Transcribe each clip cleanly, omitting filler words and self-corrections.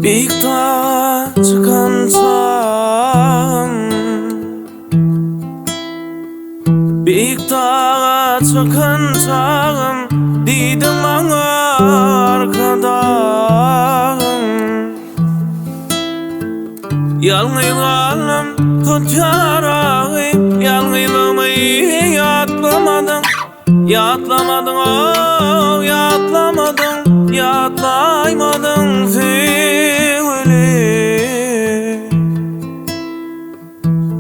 Büyük dağa çıkan çağım, büyük dağa çıkan çağım, dedim bana arkadaşım. Yalnızlığım tut yarayı, yalnızlığımı yatlamadın, yatlamadın, oh yatlamadın, yatlaymadın sevgili.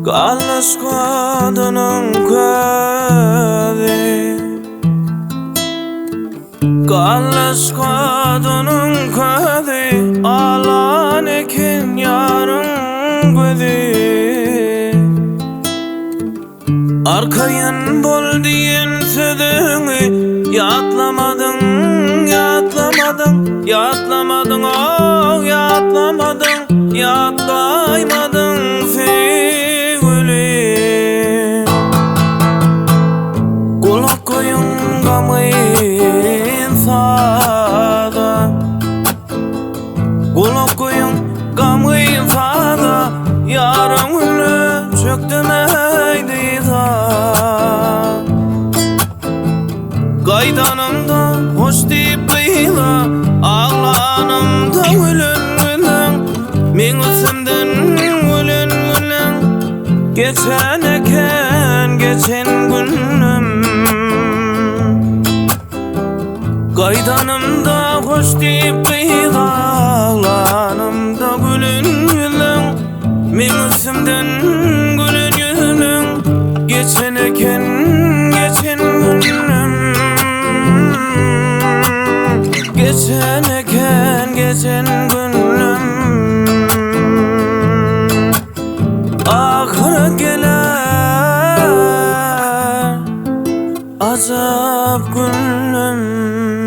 Kalmış kadının ködi, kalmış kadının ködi, alan ekin yarın gödi. Arkayın bol diyen sözünü yatlamadın, yatlamadın, yatlamadın, oh yatlamadın, yatlaymadın sevgili. Kulak koyun gamın sada, kulak koyun gamın sada, yarın gülü çöktümeydi da. Kaydanımda hoş deyip kıyla, ağlanımda gülün gülün, men üstümden gülün gülün. Geçen eken geçen günüm, kaydanımda hoş deyip kıyla, ağlanımda gülün gülün, men üstümden gülün gülün. Geçen eken geçen günüm, geçen eken geçen günüm. Ahıra gelir azap günüm.